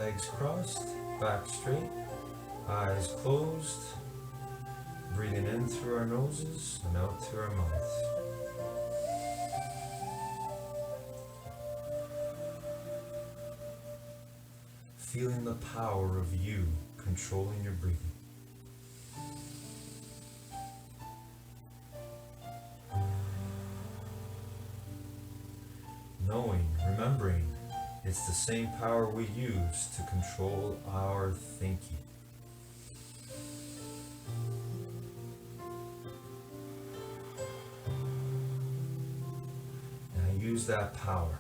Legs crossed, back straight, eyes closed. Breathing in through our noses and out through our mouths. Feeling the power of you controlling your breathing. Knowing, remembering, it's the same power we use to control our thinking. Now use that power.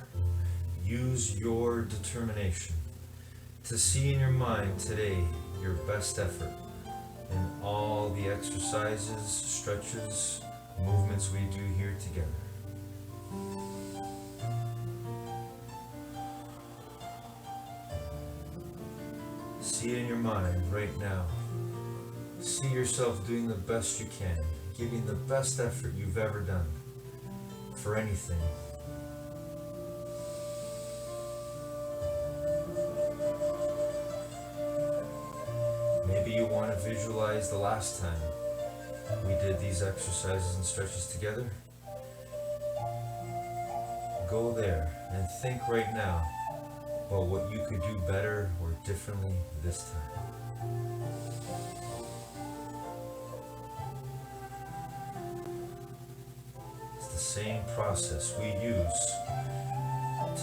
Use your determination to see in your mind today your best effort in all the exercises, stretches, movements we do here together. See it in your mind right now. See yourself doing the best you can, giving the best effort you've ever done for anything. Maybe you want to visualize the last time we did these exercises and stretches together. Go there and think right now about what you could do better or differently this time. It's the same process we use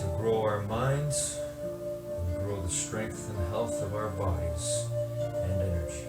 to grow our minds and grow the strength and health of our bodies and energy.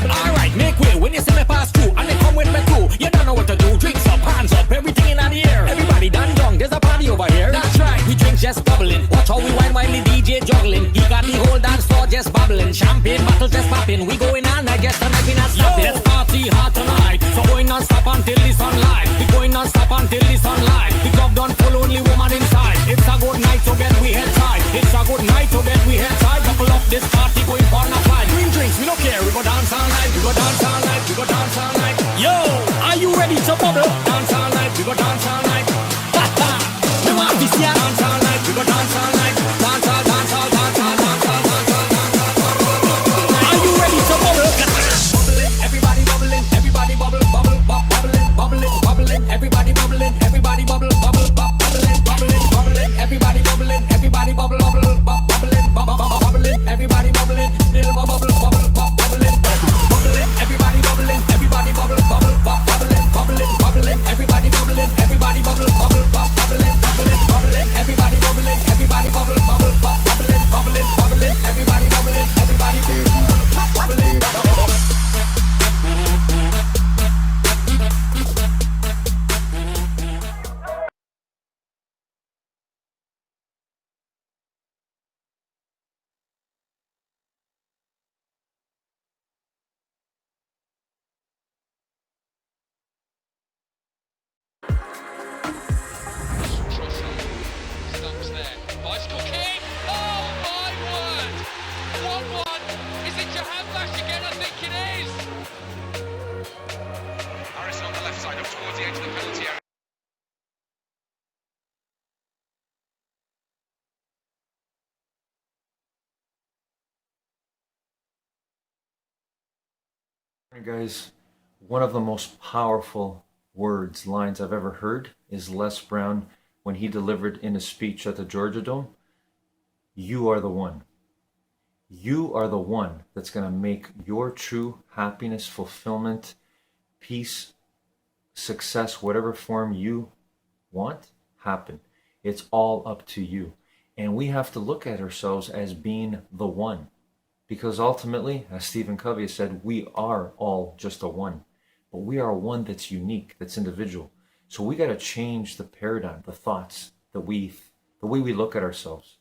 Alright, make way when you see me pass through and they come with me too. You don't know what to do. Drinks up, hands up, everything in the air. Everybody done young, there's a party over here. That's right, we drink just bubbling. Watch how we wine while the DJ juggling. He got the whole dance floor just bubbling. Champagne bottles just popping. We going on, I guess tonight we not stopping. Let's party hard tonight. So going non-stop until the sunlight. We going non-stop until the sunlight. The club done full, only woman inside. It's a good night, so get we head tight. It's a good night, so get we head tight. Couple up this party going for a flight. Green drinks, we don't care. We go dance all night. We go dance all night. We go dance all night. Yo, are you ready to bubble? Dance all night. We go dance all night. Ha ha. We want this year. Dance all night. We go dance all night. Dance all, dance all, dance all, dance all, dance all, dance all. Are you ready to bubble? Bubbling, everybody bubbling, everybody bubble, bubble, bubbling, bubbling, bubbling, everybody bubbling, everybody bubble, bubble, bubbling, bubbling, bubbling, everybody bubbling, everybody bubble. towards the edge of the penalty area. Guys, one of the most powerful lines I've ever heard is Les Brown when he delivered in a speech at the Georgia Dome. You are the one. You are the one that's going to make your true happiness, fulfillment, peace, success, whatever form you want, happen. It's all up to you. And we have to look at ourselves as being the one. Because ultimately, as Stephen Covey said, we are all just a one. But we are one that's unique, that's individual. So we got to change the paradigm, the thoughts, the way we look at ourselves.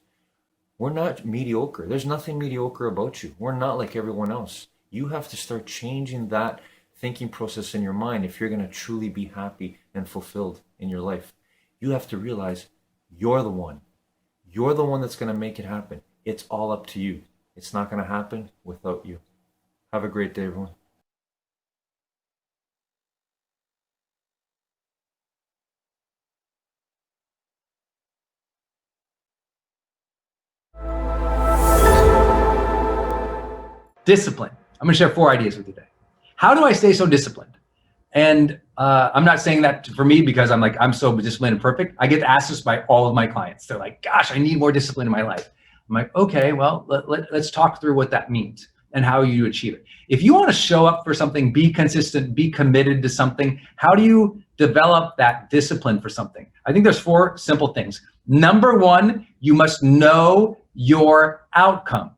We're not mediocre. There's nothing mediocre about you. We're not like everyone else. You have to start changing that thinking process in your mind if you're going to truly be happy and fulfilled in your life. You have to realize you're the one. You're the one that's going to make it happen. It's all up to you. It's not going to happen without you. Have a great day, everyone. Discipline. I'm going to share 4 ideas with you today. How do I stay so disciplined? And I'm not saying that for me because I'm so disciplined and perfect. I get asked this by all of my clients. They're like, gosh, I need more discipline in my life. I'm like, okay, well, let's talk through what that means and how you achieve it. If you want to show up for something, be consistent, be committed to something, how do you develop that discipline for something? I think there's 4 simple things. Number 1, you must know your outcome.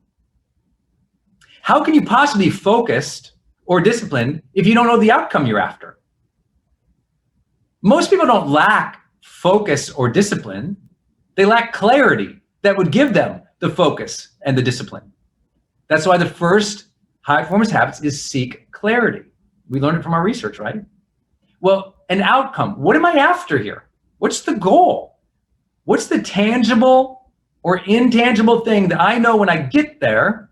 How can you possibly be focused or disciplined if you don't know the outcome you're after? Most people don't lack focus or discipline. They lack clarity that would give them the focus and the discipline. That's why the first high performance habits is seek clarity. We learned it from our research, right? Well, an outcome. What am I after here? What's the goal? What's the tangible or intangible thing that I know when I get there,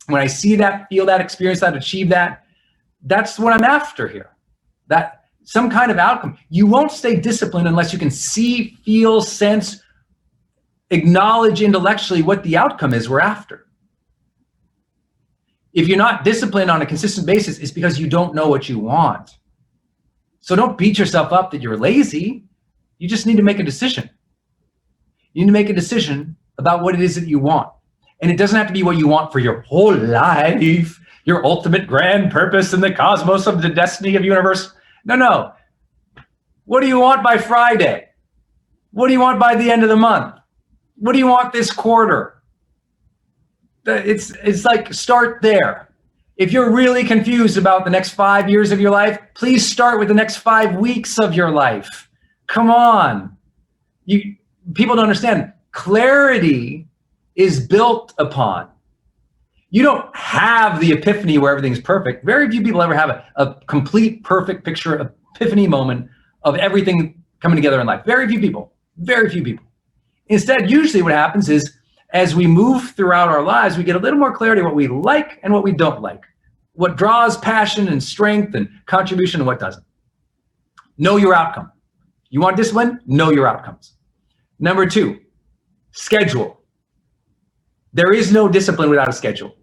when I see that, feel that, experience that, achieve that, that's what I'm after here. That some kind of outcome. You won't stay disciplined unless you can see, feel, sense, acknowledge intellectually what the outcome is we're after. If you're not disciplined on a consistent basis, it's because you don't know what you want. So don't beat yourself up that you're lazy. You just need to make a decision. You need to make a decision about what it is that you want. And it doesn't have to be what you want for your whole life, your ultimate grand purpose in the cosmos of the destiny of the universe. No. What do you want by Friday? What do you want by the end of the month? What do you want this quarter? It's like, start there. If you're really confused about the next 5 years of your life, please start with the next 5 weeks of your life. Come on. People don't understand. Clarity is built upon. You don't have the epiphany where everything's perfect. Very few people ever have a complete, perfect picture, epiphany moment of everything coming together in life. Very few people. Instead, usually what happens is as we move throughout our lives, we get a little more clarity what we like and what we don't like, what draws passion and strength and contribution and what doesn't. Know your outcome. You want discipline? Know your outcomes. Number 2, schedule. There is no discipline without a schedule.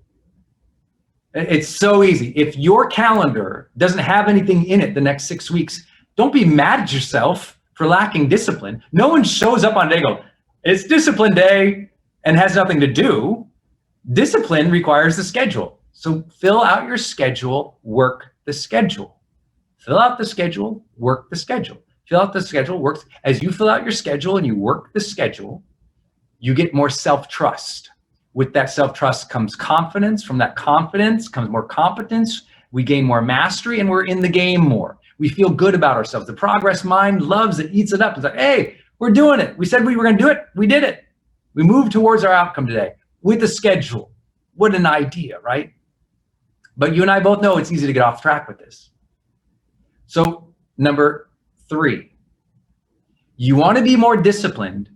It's so easy. If your calendar doesn't have anything in it the next 6 weeks, don't be mad at yourself for lacking discipline. No one shows up on a day and goes, it's discipline day, and has nothing to do. Discipline requires the schedule. So fill out your schedule, work the schedule. Fill out the schedule, work the schedule. Fill out the schedule, work. As you fill out your schedule and you work the schedule, you get more self-trust. With that self-trust comes confidence. From that confidence comes more competence. We gain more mastery and we're in the game more. We feel good about ourselves. The progress mind loves it, eats it up. It's like, hey, we're doing it. We said we were going to do it. We did it. We moved towards our outcome today with a schedule. What an idea, right? But you and I both know it's easy to get off track with this. So number 3, you want to be more disciplined,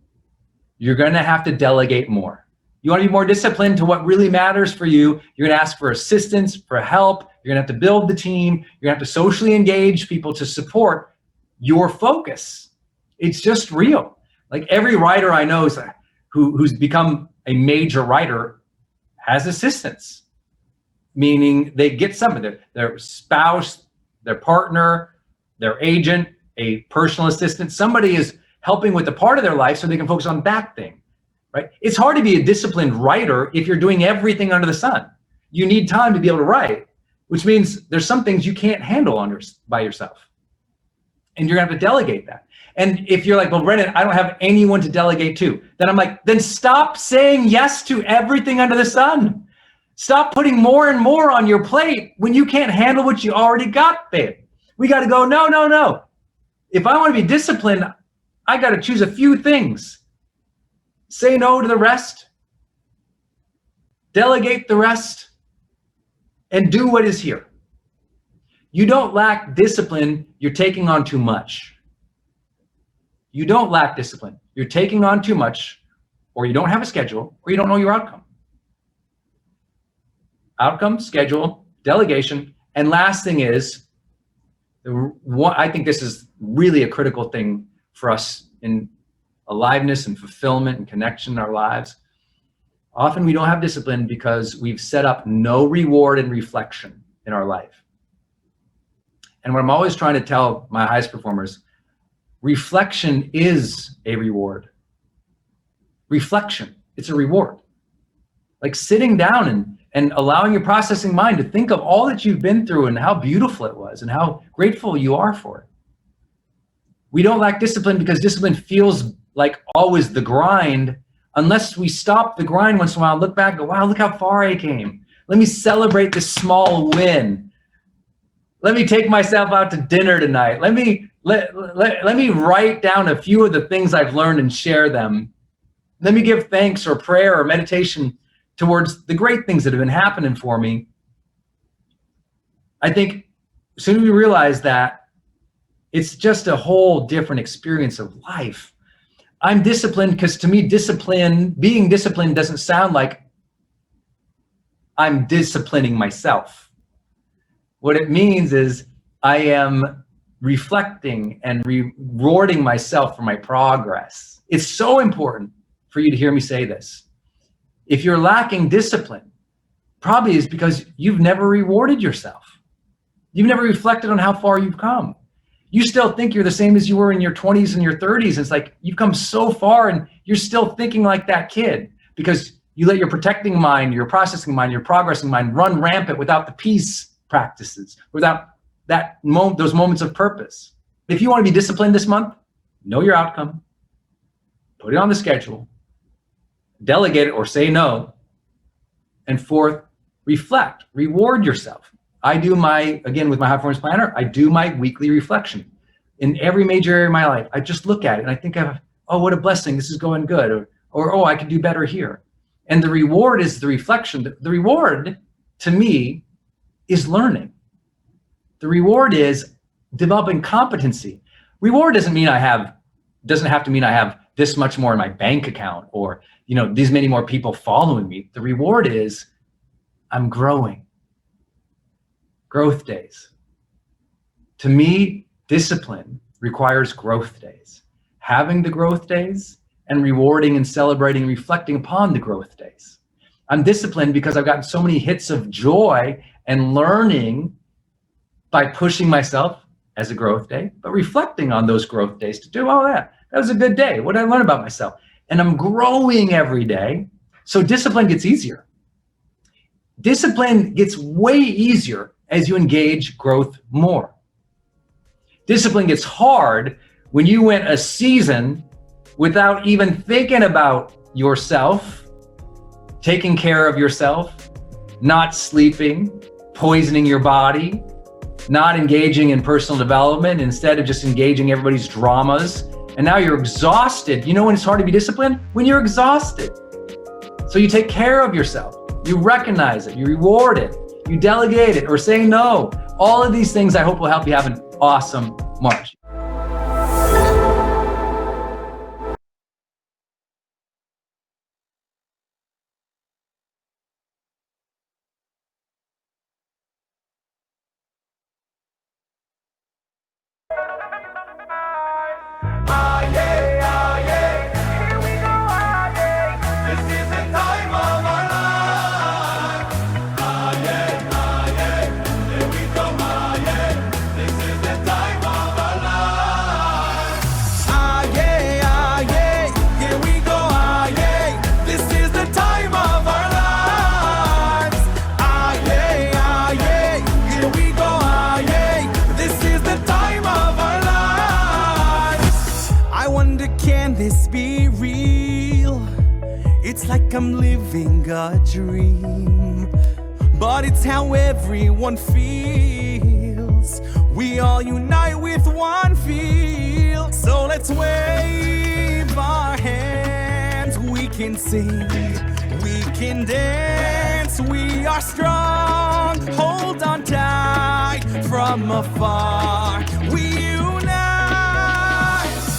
you're going to have to delegate more. You want to be more disciplined to what really matters for you. You're going to ask for assistance, for help. You're going to have to build the team. You're going to have to socially engage people to support your focus. It's just real. Like every writer I know who's become a major writer has assistants, meaning they get something, their spouse, their partner, their agent, a personal assistant, somebody is helping with the part of their life so they can focus on that thing, right? It's hard to be a disciplined writer if you're doing everything under the sun. You need time to be able to write, which means there's some things you can't handle by yourself. And you're gonna have to delegate that. And if you're like, well, Brendan, I don't have anyone to delegate to, then I'm like, then stop saying yes to everything under the sun. Stop putting more and more on your plate when you can't handle what you already got, babe. We got to go, no. If I want to be disciplined, I got to choose a few things. Say no to the rest. Delegate the rest. And do what is here. You don't lack discipline. You're taking on too much. You don't lack discipline. You're taking on too much, or you don't have a schedule, or you don't know your outcome. Outcome, schedule, delegation, and last thing is, I think this is really a critical thing for us in aliveness and fulfillment and connection in our lives. Often we don't have discipline because we've set up no reward and reflection in our life. And what I'm always trying to tell my highest performers, reflection is a reward. Reflection, it's a reward. Like sitting down and allowing your processing mind to think of all that you've been through and how beautiful it was and how grateful you are for it. We don't lack discipline because discipline feels like always the grind, unless we stop the grind once in a while, look back and go, wow, look how far I came. Let me celebrate this small win. Let me take myself out to dinner tonight. Let me write down a few of the things I've learned and share them. Let me give thanks or prayer or meditation towards the great things that have been happening for me. I think as soon as we realize that, it's just a whole different experience of life. I'm disciplined because to me, being disciplined doesn't sound like I'm disciplining myself. What it means is I am reflecting and rewarding myself for my progress. It's so important for you to hear me say this. If you're lacking discipline, probably is because you've never rewarded yourself. You've never reflected on how far you've come. You still think you're the same as you were in your 20s and your 30s. It's like you've come so far and you're still thinking like that kid because you let your protecting mind, your processing mind, your progressing mind run rampant without the peace practices, without those moments of purpose. If you want to be disciplined this month, know your outcome, put it on the schedule, delegate it or say no. And fourth, reflect, reward yourself. I do again, with my high performance planner, I do my weekly reflection in every major area of my life. I just look at it and I think oh, what a blessing. This is going good. Or oh, I could do better here. And the reward is the reflection. The reward to me is learning. The reward is developing competency. Reward doesn't have to mean I have this much more in my bank account or, these many more people following me. The reward is I'm growing. Growth days. To me, discipline requires growth days. Having the growth days and rewarding and celebrating, reflecting upon the growth days. I'm disciplined because I've gotten so many hits of joy and learning by pushing myself as a growth day, but reflecting on those growth days to do, that was a good day. What did I learn about myself? And I'm growing every day. So discipline gets easier. Discipline gets way easier as you engage growth more. Discipline gets hard when you went a season without even thinking about yourself, taking care of yourself, not sleeping, poisoning your body, not engaging in personal development, instead of just engaging everybody's dramas. And now you're exhausted. You know when it's hard to be disciplined? When you're exhausted. So you take care of yourself. You recognize it. You reward it. You delegate it or say no. All of these things I hope will help you have an awesome March. like I'm living a dream, but it's how everyone feels. We all unite with one feel. So let's wave our hands. We can sing, we can dance. We are strong, hold on tight. From afar we unite.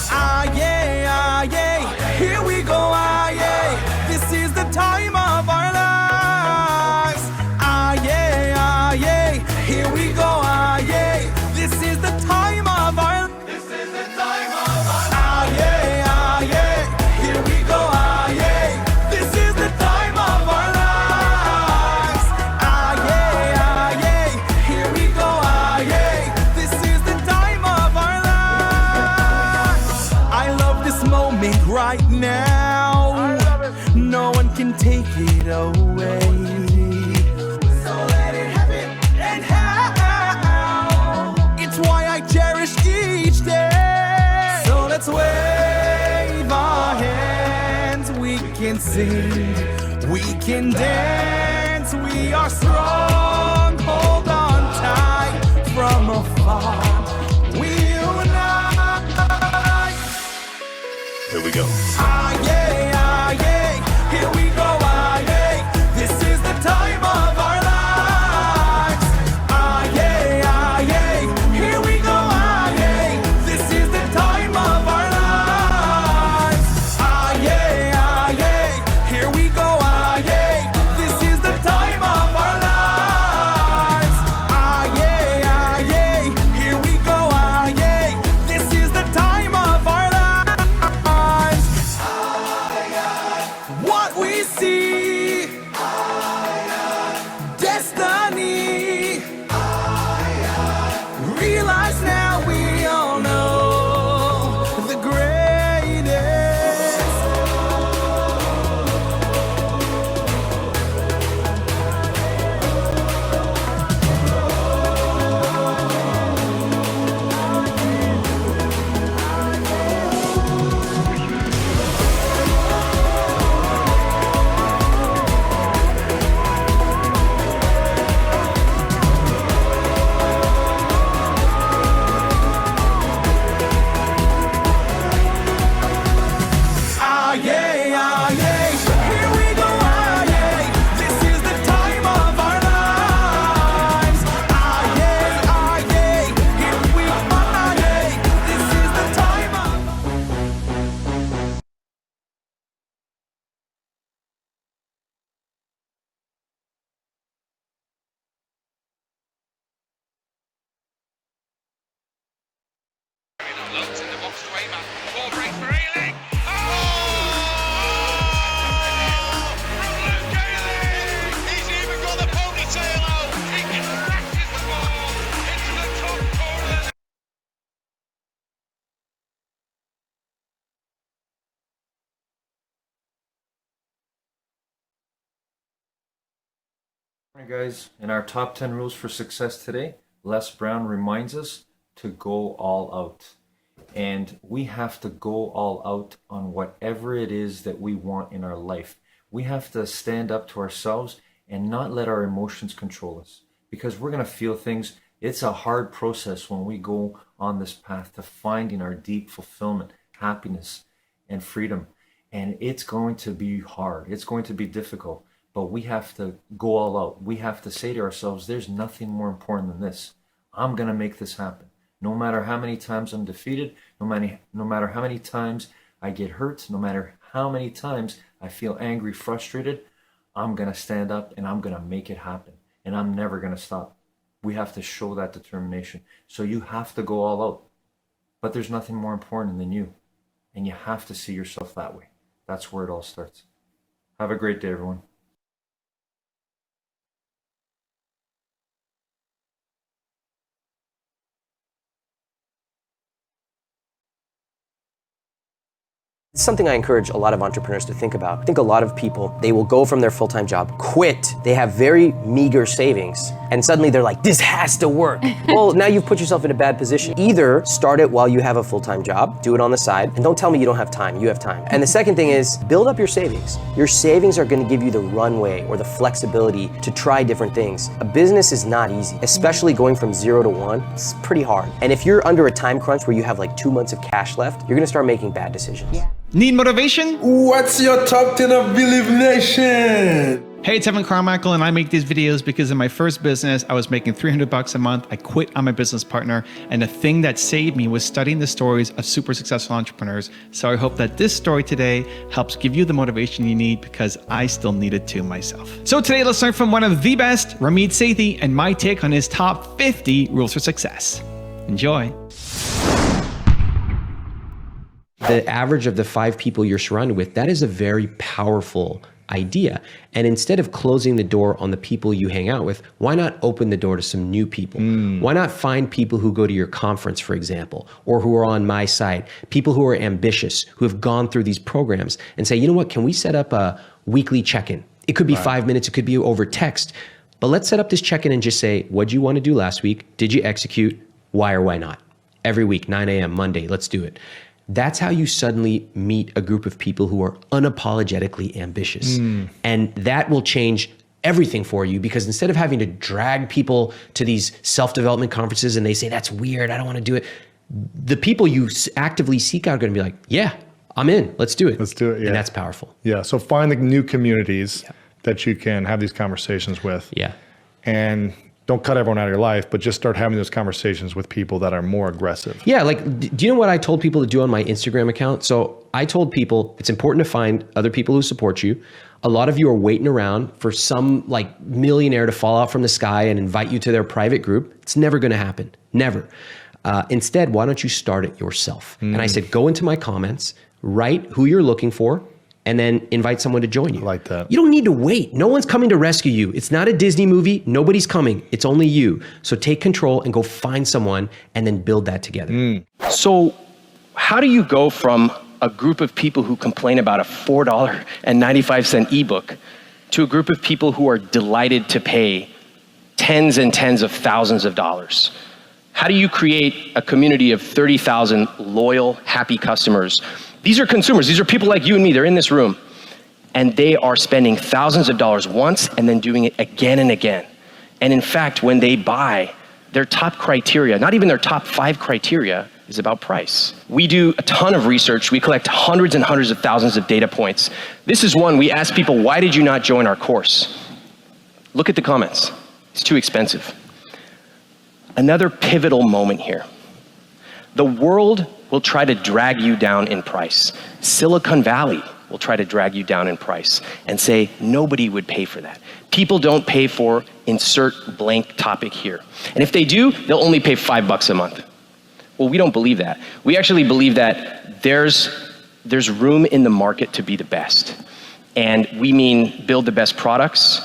Ah yeah, ah yeah, here we go, ah yeah. This is the time of our lives. Ah yeah, ah yeah, here we go, ah yeah. This is the time of our. This is the time of our. Ah yeah, ah yeah, here we go, ah yeah. This is the time of our lives. Ah yeah, ah yeah, here we go, ah yeah. This is the time of our lives. I love this moment right now. No one can take it away. So let it happen and how. It's why I cherish each day. So let's wave our hands. We can sing, we can dance. We are strong, hold on tight. From afar we unite. Here we go. Ah yeah, ah yeah, here we go, ah yeah. This is the time of our lives. Ah yeah, ah yeah, here we go, ah yeah. This is the time of our lives. Ah yeah, ah yeah, here we go, ah yeah. This is the time of our lives. Ah yeah, ah yeah, here we go, ah yeah. This is the time of our lives. What we see, destiny. Realize now we all know the greatest. Ah yeah, ah yeah, here we go, ah yeah. This is the time of our lives. Ah yeah, ah yeah, here we go, ah yeah. This is the time of. Loads in the box to aim at. Ball breaks for Ealing. Oh! From Luke Ayling! He's even got the ponytail out. He crashes the ball into the top corner. Alright guys, in our top 10 rules for success today, Les Brown reminds us to go all out. And we have to go all out on whatever it is that we want in our life. We have to stand up to ourselves and not let our emotions control us, because we're going to feel things. It's a hard process when we go on this path to finding our deep fulfillment, happiness, and freedom. And it's going to be hard. It's going to be difficult. But we have to go all out. We have to say to ourselves, there's nothing more important than this. I'm going to make this happen. No matter how many times I'm defeated, no matter how many times I get hurt, no matter how many times I feel angry, frustrated, I'm going to stand up and I'm going to make it happen. And I'm never going to stop. We have to show that determination. So you have to go all out. But there's nothing more important than you. And you have to see yourself that way. That's where it all starts. Have a great day, everyone. It's something I encourage a lot of entrepreneurs to think about. I think a lot of people, they will go from their full-time job, quit, they have very meager savings, and suddenly they're like, this has to work. Well, now you've put yourself in a bad position. Either start it while you have a full-time job, do it on the side, and don't tell me you don't have time, you have time. And the second thing is, build up your savings. Your savings are gonna give you the runway or the flexibility to try different things. A business is not easy, especially going from 0 to 1, it's pretty hard. And if you're under a time crunch where you have like 2 months of cash left, you're gonna start making bad decisions. Yeah. Need motivation? What's your top 10 of Believe Nation? Hey, it's Evan Carmichael, and I make these videos because in my first business, I was making $300 a month. I quit on my business partner, and the thing that saved me was studying the stories of super successful entrepreneurs. So I hope that this story today helps give you the motivation you need, because I still need it too myself. So today, let's learn from one of the best, Ramit Sethi, and my take on his top 50 rules for success. Enjoy. The average of the 5 people you're surrounded with, that is a very powerful idea. And instead of closing the door on the people you hang out with, why not open the door to some new people? Why not find people who go to your conference, for example, or who are on my side, people who are ambitious, who have gone through these programs, and say, you know what, can we set up a weekly check-in? It could be 5 minutes, it could be over text, but let's set up this check-in and just say, what'd you want to do last week? Did you execute? Why or why not? Every week, 9 a.m., Monday, let's do it. That's how you suddenly meet a group of people who are unapologetically ambitious. And that will change everything for you, because instead of having to drag people to these self-development conferences and they say, that's weird, I don't want to do it. The people you actively seek out are going to be like, yeah, I'm in, let's do it. Let's do it, yeah. And that's powerful. Yeah, so find the new communities that you can have these conversations with. Yeah. And don't cut everyone out of your life, but just start having those conversations with people that are more aggressive. Yeah, like, do you know what I told people to do on my Instagram account? So I told people it's important to find other people who support you. A lot of you are waiting around for some like millionaire to fall out from the sky and invite you to their private group. It's never going to happen, never. Instead, why don't you start it yourself? And I said, go into my comments, write who you're looking for, and then invite someone to join you. I like that. You don't need to wait. No one's coming to rescue you. It's not a Disney movie. Nobody's coming. It's only you. So take control and go find someone and then build that together. So how do you go from a group of people who complain about a $4.95 ebook to a group of people who are delighted to pay tens and tens of thousands of dollars? How do you create a community of 30,000 loyal, happy customers? These are consumers. These are people like you and me. They're in this room. And they are spending thousands of dollars once and then doing it again and again. And in fact, when they buy, their top criteria, not even their top 5 criteria, is about price. We do a ton of research. We collect hundreds and hundreds of thousands of data points. This is one. We ask people, why did you not join our course? Look at the comments. It's too expensive. Another pivotal moment here. The world will try to drag you down in price. Silicon Valley will try to drag you down in price and say nobody would pay for that. People don't pay for insert blank topic here. And if they do, they'll only pay $5 a month. Well, we don't believe that. We actually believe that there's room in the market to be the best. And we mean build the best products,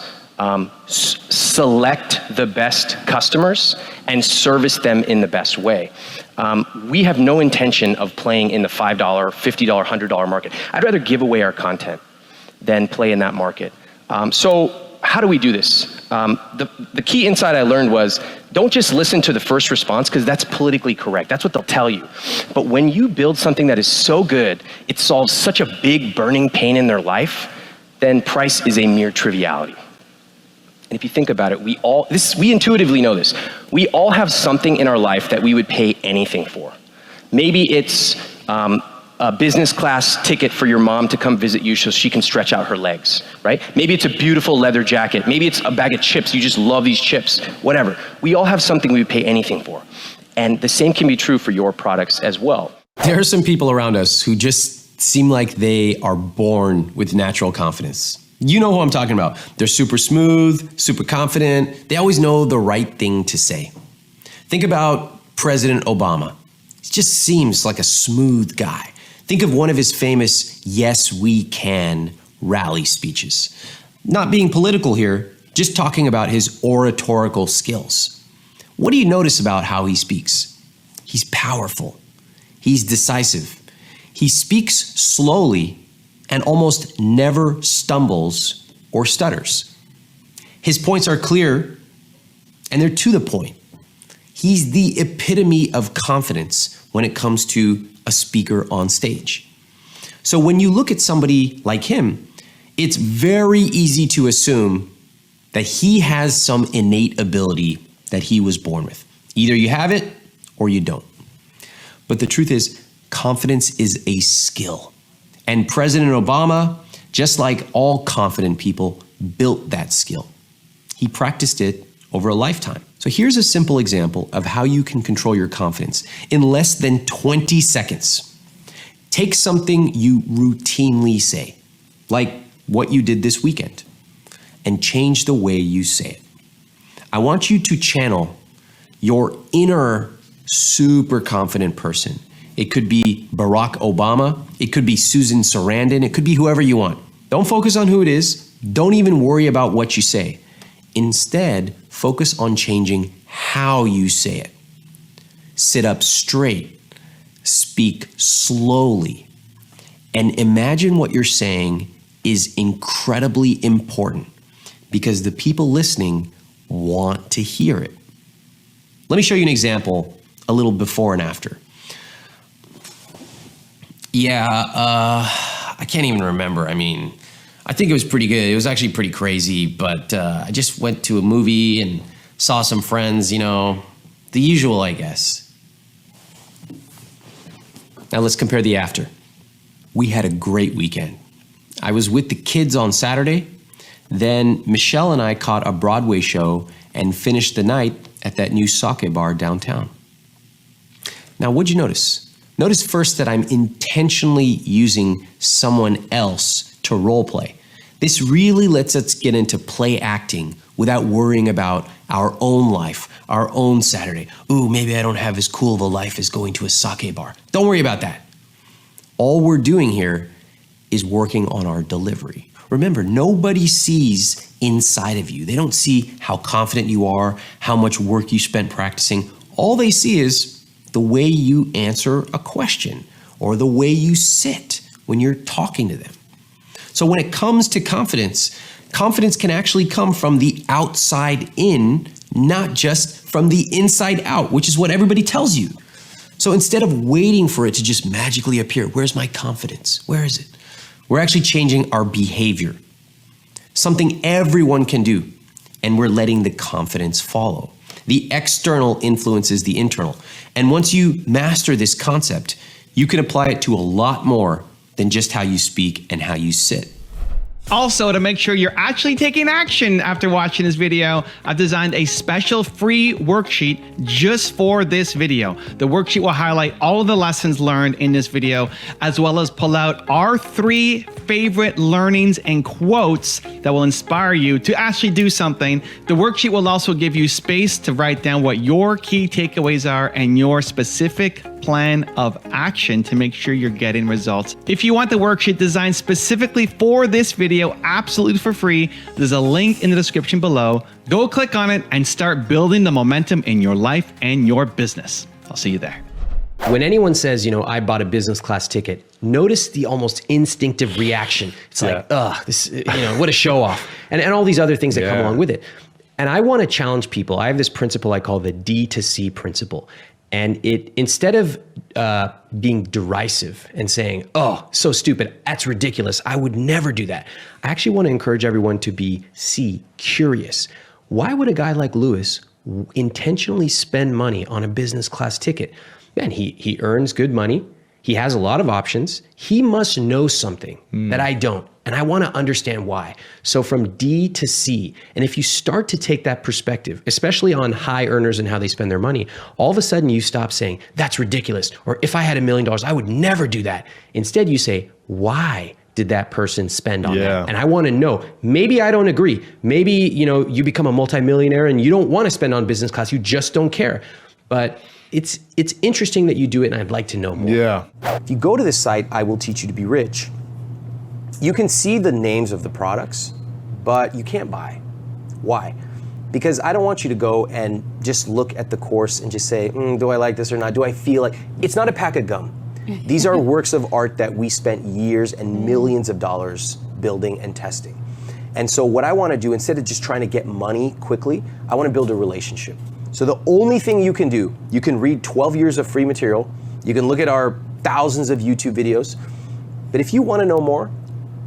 select the best customers, and service them in the best way. We have no intention of playing in the $5, $50, $100 market. I'd rather give away our content than play in that market. So how do we do this? The key insight I learned was, don't just listen to the first response, because that's politically correct. That's what they'll tell you. But when you build something that is so good, it solves such a big burning pain in their life, then price is a mere triviality. And if you think about it, we intuitively know this. We all have something in our life that we would pay anything for. Maybe it's a business class ticket for your mom to come visit you so she can stretch out her legs, right? Maybe it's a beautiful leather jacket. Maybe it's a bag of chips. You just love these chips, whatever. We all have something we would pay anything for. And the same can be true for your products as well. There are some people around us who just seem like they are born with natural confidence. You know who I'm talking about. They're super smooth, super confident. They always know the right thing to say. Think about President Obama. He just seems like a smooth guy. Think of one of his famous "Yes, we can" rally speeches. Not being political here, just talking about his oratorical skills. What do you notice about how he speaks? He's powerful. He's decisive. He speaks slowly and almost never stumbles or stutters. His points are clear and they're to the point. He's the epitome of confidence when it comes to a speaker on stage. So when you look at somebody like him, it's very easy to assume that he has some innate ability that he was born with. Either you have it or you don't. But the truth is, confidence is a skill. And President Obama, just like all confident people, built that skill. He practiced it over a lifetime. So here's a simple example of how you can control your confidence in less than 20 seconds. Take something you routinely say, like what you did this weekend, and change the way you say it. I want you to channel your inner super confident person. It could be Barack Obama. It could be Susan Sarandon. It could be whoever you want. Don't focus on who it is. Don't even worry about what you say. Instead, focus on changing how you say it. Sit up straight. Speak slowly. And imagine what you're saying is incredibly important because the people listening want to hear it. Let me show you an example, a little before and after. I can't even remember. I mean, I think it was pretty good. It was actually pretty crazy, but I just went to a movie and saw some friends, you know, the usual, I guess. Now let's compare the after. We had a great weekend. I was with the kids on Saturday. Then Michelle and I caught a Broadway show and finished the night at that new sake bar downtown. Now, what'd you notice? Notice first that I'm intentionally using someone else to role play. This really lets us get into play acting without worrying about our own life, our own Saturday. Ooh, maybe I don't have as cool of a life as going to a sake bar. Don't worry about that. All we're doing here is working on our delivery. Remember, nobody sees inside of you. They don't see how confident you are, how much work you spent practicing. All they see is the way you answer a question or the way you sit when you're talking to them. So when it comes to confidence, confidence can actually come from the outside in, not just from the inside out, which is what everybody tells you. So instead of waiting for it to just magically appear, where's my confidence? Where is it? We're actually changing our behavior, something everyone can do, and we're letting the confidence follow. The external influences the internal. And once you master this concept, you can apply it to a lot more than just how you speak and how you sit. Also, to make sure you're actually taking action after watching this video, I've designed a special free worksheet just for this video. The worksheet will highlight all of the lessons learned in this video, as well as pull out our 3 favorite learnings and quotes that will inspire you to actually do something. The worksheet will also give you space to write down what your key takeaways are and your specific plan of action to make sure you're getting results. If you want the worksheet designed specifically for this video, absolutely for free, there's a link in the description below. Go click on it and start building the momentum in your life and your business. I'll see you there. When anyone says, you know, I bought a business class ticket, notice the almost instinctive reaction. It's like, this, you know, what a show off. And all these other things that come along with it. And I want to challenge people. I have this principle I call the D to C principle. And it, instead of being derisive and saying, oh, so stupid, that's ridiculous, I would never do that. I actually want to encourage everyone to be curious. Why would a guy like Lewis intentionally spend money on a business class ticket? Man, he earns good money. He has a lot of options. He must know something that I don't. And I want to understand why. So from D to C, and if you start to take that perspective, especially on high earners and how they spend their money, all of a sudden you stop saying, that's ridiculous, or if I had $1 million, I would never do that. Instead you say, why did that person spend on that? And I want to know, maybe I don't agree. Maybe, you know, you become a multimillionaire and you don't want to spend on business class, you just don't care. But it's interesting that you do it, and I'd like to know more. If you go to this site, I Will Teach You to Be Rich, you can see the names of the products, but you can't buy. Why? Because I don't want you to go and just look at the course and just say, do I like this or not? Do I feel like, it's not a pack of gum. These are works of art that we spent years and millions of dollars building and testing. And so what I want to do, instead of just trying to get money quickly, I want to build a relationship. So the only thing you can do, you can read 12 years of free material, you can look at our thousands of YouTube videos, but if you want to know more,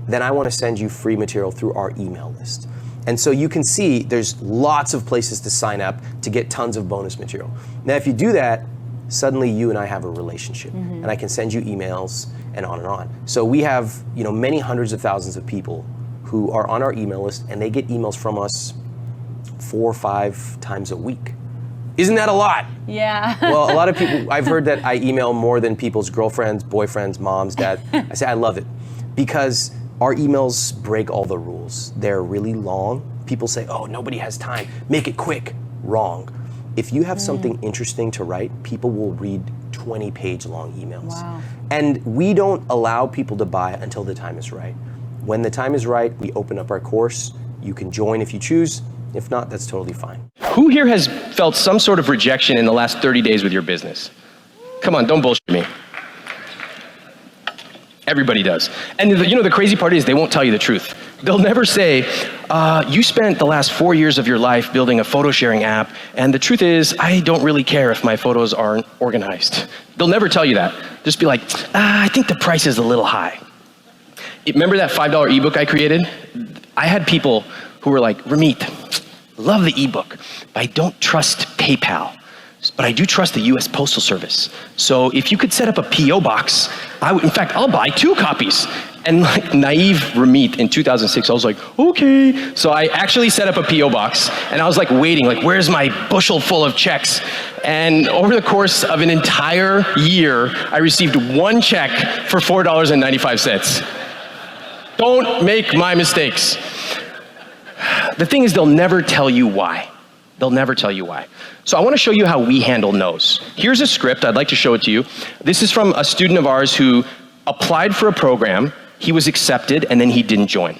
then I want to send you free material through our email list. And so you can see there's lots of places to sign up to get tons of bonus material. Now, if you do that, suddenly you and I have a relationship, and I can send you emails and on and on. So we have, many hundreds of thousands of people who are on our email list, and they get emails from us 4 or 5 times a week. Isn't that a lot? Yeah. Well, a lot of people, I've heard that I email more than people's girlfriends, boyfriends, moms, dad. I say I love it because our emails break all the rules. They're really long. People say, oh, nobody has time. Make it quick. Wrong. If you have something interesting to write, people will read 20-page long emails. Wow. And we don't allow people to buy until the time is right. When the time is right, we open up our course. You can join if you choose. If not, that's totally fine. Who here has felt some sort of rejection in the last 30 days with your business? Come on, don't bullshit me. Everybody does. And the crazy part is they won't tell you the truth. They'll never say, you spent the last 4 years of your life building a photo sharing app, and the truth is, I don't really care if my photos aren't organized. They'll never tell you that. Just be like, I think the price is a little high. Remember that $5 ebook I created? I had people who were like, Ramit, love the ebook, but I don't trust PayPal. But I do trust the US Postal Service. So if you could set up a PO box, in fact, I'll buy 2 copies. And like naive Ramit in 2006, I was like, okay. So I actually set up a PO box, and I was like waiting, like, where's my bushel full of checks? And over the course of an entire year, I received 1 check for $4.95. Don't make my mistakes. The thing is, they'll never tell you why. They'll never tell you why. So I want to show you how we handle no's. Here's a script. I'd like to show it to you. This is from a student of ours who applied for a program. He was accepted, and then he didn't join.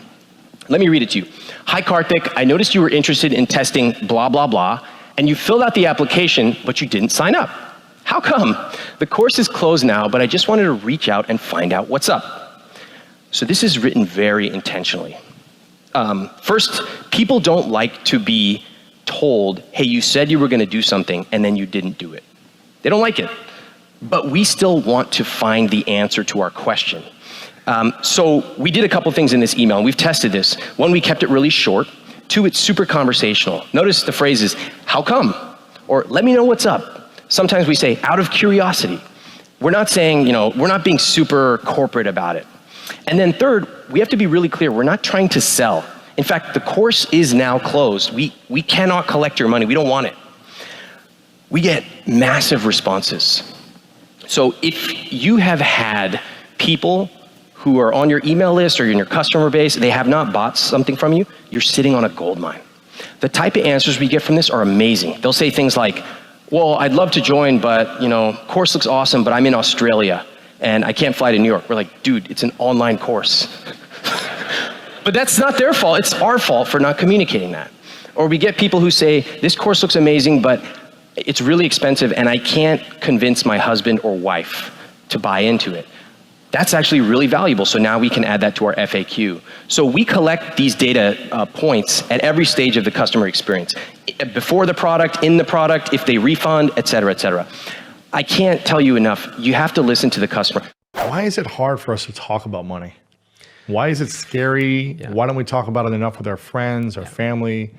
Let me read it to you. Hi, Karthik. I noticed you were interested in testing blah, blah, blah, and you filled out the application, but you didn't sign up. How come? The course is closed now, but I just wanted to reach out and find out what's up. So this is written very intentionally. First, people don't like to be told, hey, you said you were going to do something and then you didn't do it. They don't like it. But we still want to find the answer to our question. So we did a couple things in this email, and we've tested this. 1, we kept it really short. 2, it's super conversational. Notice the phrases, how come? Or let me know what's up. Sometimes we say, out of curiosity. We're not saying, we're not being super corporate about it. And then 3rd, we have to be really clear. We're not trying to sell. In fact, the course is now closed. We cannot collect your money. We don't want it. We get massive responses. So if you have had people who are on your email list or in your customer base, they have not bought something from you, you're sitting on a gold mine. The type of answers we get from this are amazing. They'll say things like, well, I'd love to join, but course looks awesome, but I'm in Australia and I can't fly to New York. We're like, dude, it's an online course. But that's not their fault, it's our fault for not communicating that. Or we get people who say, this course looks amazing, but it's really expensive and I can't convince my husband or wife to buy into it. That's actually really valuable, so now we can add that to our FAQ. So we collect these data points at every stage of the customer experience. Before the product, in the product, if they refund, et cetera, et cetera. I can't tell you enough, you have to listen to the customer. Why is it hard for us to talk about money? Why is it scary? Yeah. Why don't we talk about it enough with our friends, our family?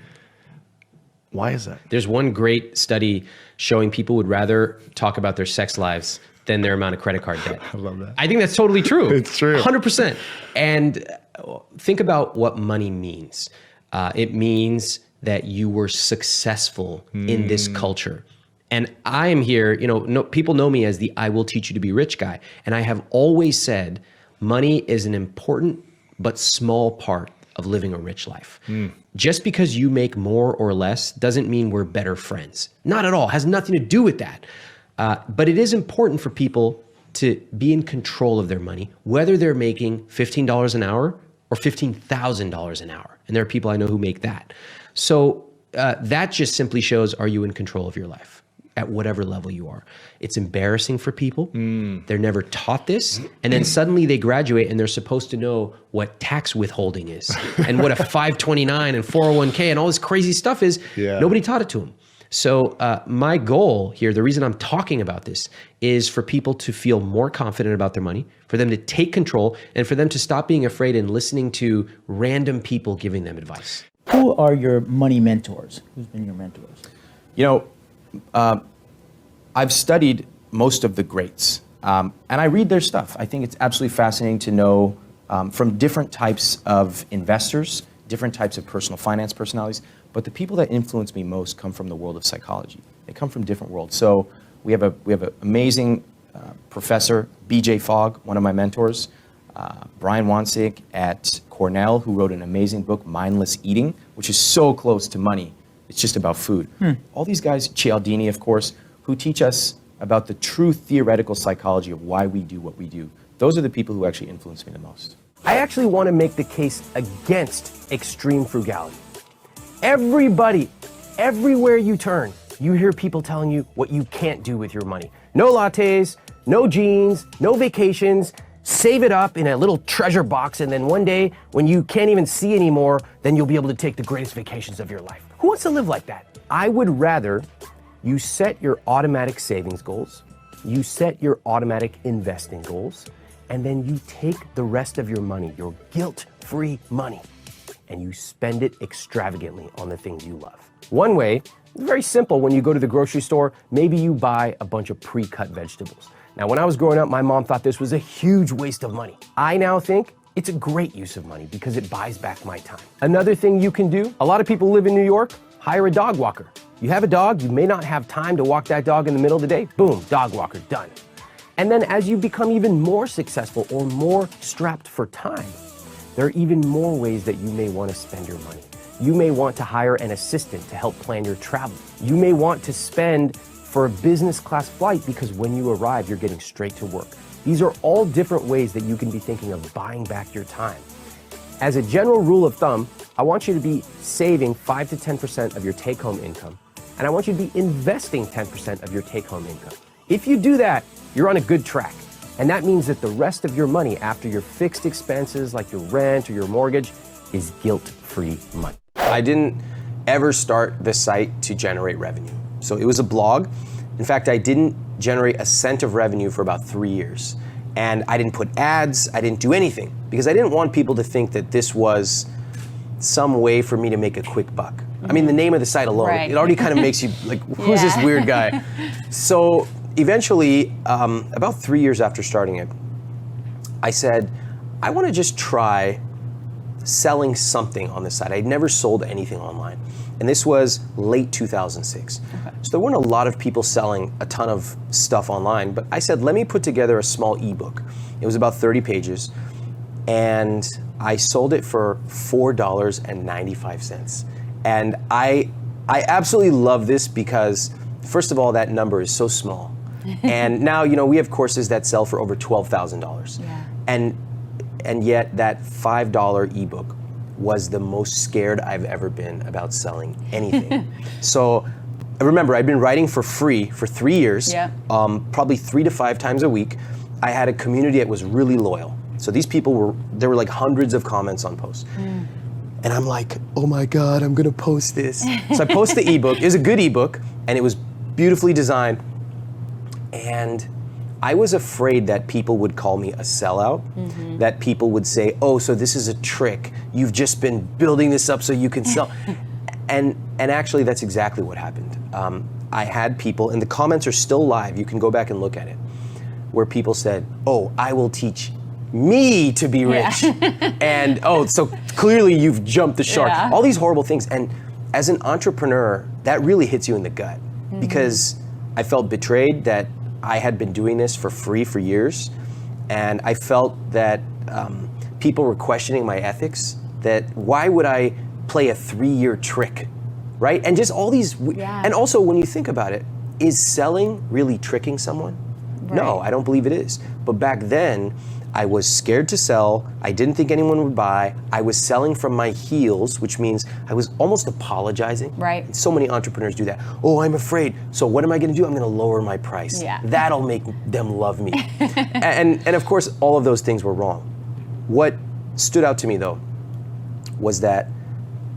Why is that? There's one great study showing people would rather talk about their sex lives than their amount of credit card debt. I love that. I think that's totally true. It's true. 100%. And think about what money means. It means that you were successful in this culture. And I am here, people know me as the I will teach you to be rich guy. And I have always said money is an important but small part of living a rich life. Just because you make more or less doesn't mean we're better friends. Not at all. It has nothing to do with that. But it is important for people to be in control of their money, whether they're making $15 an hour or $15,000 an hour. And there are people I know who make that. So that just simply shows, are you in control of your life? at whatever level you are. It's embarrassing for people. They're never taught this. And then suddenly they graduate and they're supposed to know what tax withholding is and what a 529 and 401k and all this crazy stuff is. Nobody taught it to them. So my goal here, the reason I'm talking about this is for people to feel more confident about their money, for them to take control, and for them to stop being afraid and listening to random people giving them advice. Who are your money mentors? Who's been your mentors? You know, I've studied most of the greats, and I read their stuff. I think it's absolutely fascinating to know from different types of investors, different types of personal finance personalities, but the people that influence me most come from the world of psychology. They come from different worlds. So we have an amazing professor, BJ Fogg, one of my mentors, Brian Wansig at Cornell, who wrote an amazing book, Mindless Eating, which is so close to money. It's just about food. All these guys, Cialdini, of course, who teach us about the true theoretical psychology of why we do what we do. Those are the people who actually influence me the most. I actually want to make the case against extreme frugality. Everybody, everywhere you turn, you hear people telling you what you can't do with your money. No lattes, no jeans, no vacations, save it up in a little treasure box, and then one day, when you can't even see anymore, then you'll be able to take the greatest vacations of your life. Who wants to live like that? I would rather you set your automatic savings goals, you set your automatic investing goals, and then you take the rest of your money, your guilt-free money, and you spend it extravagantly on the things you love. One way, very simple, when you go to the grocery store, maybe you buy a bunch of pre-cut vegetables. Now, when I was growing up, my mom thought this was a huge waste of money. I now think it's a great use of money because it buys back my time. Another thing you can do, a lot of people live in New York, hire a dog walker. You have a dog, you may not have time to walk that dog in the middle of the day, boom, dog walker, done. And then as you become even more successful or more strapped for time, there are even more ways that you may want to spend your money. You may want to hire an assistant to help plan your travel. You may want to spend for a business class flight because when you arrive, you're getting straight to work. These are all different ways that you can be thinking of buying back your time. As a general rule of thumb, I want you to be saving 5 to 10% of your take-home income, and I want you to be investing 10% of your take-home income. If you do that, you're on a good track. And that means that the rest of your money after your fixed expenses like your rent or your mortgage is guilt-free money. I didn't ever start the site to generate revenue. So it was a blog. In fact, I didn't generate a cent of revenue for about 3 years. And I didn't put ads, I didn't do anything because I didn't want people to think that this was some way for me to make a quick buck. I mean, the name of the site alone, it already kind of makes you like, who's this weird guy? So eventually, about 3 years after starting it, I said, I want to just try selling something on the site. I'd never sold anything online. And this was late 2006. So there weren't a lot of people selling a ton of stuff online, but I said, let me put together a small ebook. It was about 30 pages, and I sold it for $4.95. And I absolutely love this because, first of all, that number is so small. And now, you know, we have courses that sell for over $12,000. Yeah. And yet that $5 ebook was the most scared I've ever been about selling anything. So remember, I'd been writing for free for 3 years, probably 3 to 5 times a week. I had a community that was really loyal. So these people there were like hundreds of comments on posts. And I'm like, oh my God, I'm gonna post this. So I post the ebook. It was a good ebook, and it was beautifully designed. And I was afraid that people would call me a sellout, that people would say, oh, so this is a trick. You've just been building this up so you can sell. And actually, that's exactly what happened. I had people, and the comments are still live, you can go back and look at it, where people said, oh, I will teach me to be rich. And oh, so clearly you've jumped the shark. All these horrible things. And as an entrepreneur, that really hits you in the gut because I felt betrayed that I had been doing this for free for years. And I felt that people were questioning my ethics, that why would I play a 3-year trick, right? And just all these, and also when you think about it, is selling really tricking someone? No, I don't believe it is. But back then, I was scared to sell. I didn't think anyone would buy. I was selling from my heels, which means I was almost apologizing. Right. And so many entrepreneurs do that. Oh, I'm afraid. So what am I going to do? I'm going to lower my price. Yeah. That'll make them love me. and of course, all of those things were wrong. What stood out to me though was that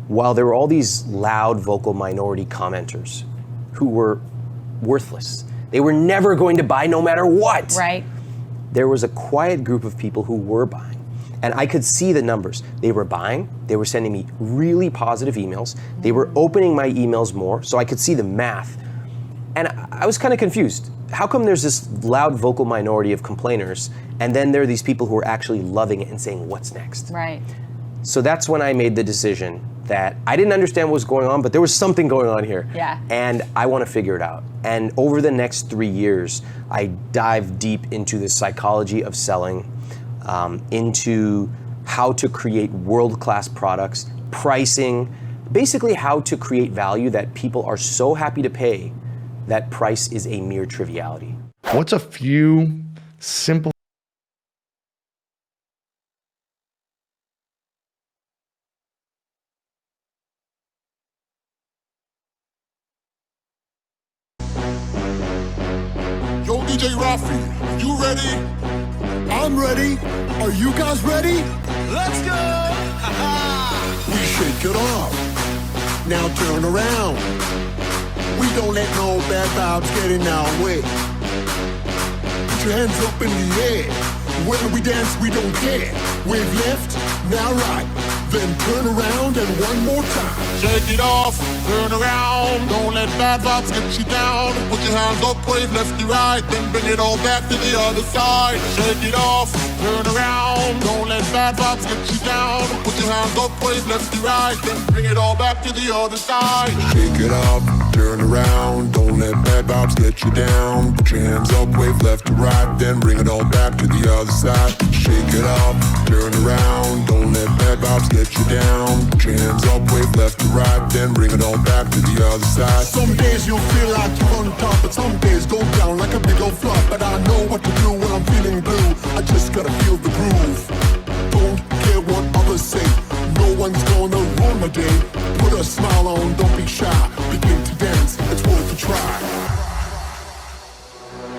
while there were all these loud vocal minority commenters who were worthless, they were never going to buy no matter what. Right. There was a quiet group of people who were buying. And I could see the numbers. They were buying, they were sending me really positive emails, they were opening my emails more, so I could see the math. And I was kind of confused. How come there's this loud vocal minority of complainers, and then there are these people who are actually loving it and saying, what's next? Right. So that's when I made the decision that I didn't understand what was going on, but there was something going on here. Yeah. And I want to figure it out. And over the next 3 years, I dive deep into the psychology of selling, into how to create world-class products, pricing, basically how to create value that people are so happy to pay that price is a mere triviality. What's a few simple Yo, DJ Rafi, you ready? I'm ready. Are you guys ready? Let's go! We shake it off. Now turn around. We don't let no bad vibes get in our way. Put your hands up in the air. When we dance, we don't care. Wave left, now right. Then turn around and one more time. Shake it off, turn around. Don't let bad vibes get you down. Put your hands up, wave left to right, then bring it all back to the other side. Shake it off, turn around. Don't let bad vibes get you down. Put your hands up, wave left to right, then bring it all back to the other side. Shake it up, turn around. Don't let bad vibes get you down. Put your hands up, wave left to right, then bring it all back to the other side. Shake it up, turn around. Don't let bad vibes get you down. Put your hands up, wave left to right, then bring it all back to the other side. Some days you'll feel like you're on top, but some days go down like a big old flop. But I know what to do when I'm feeling blue. I just gotta feel the groove. Don't care what others say. No one's gonna ruin my day. Put a smile on, don't be shy. Begin to dance, it's worth a try.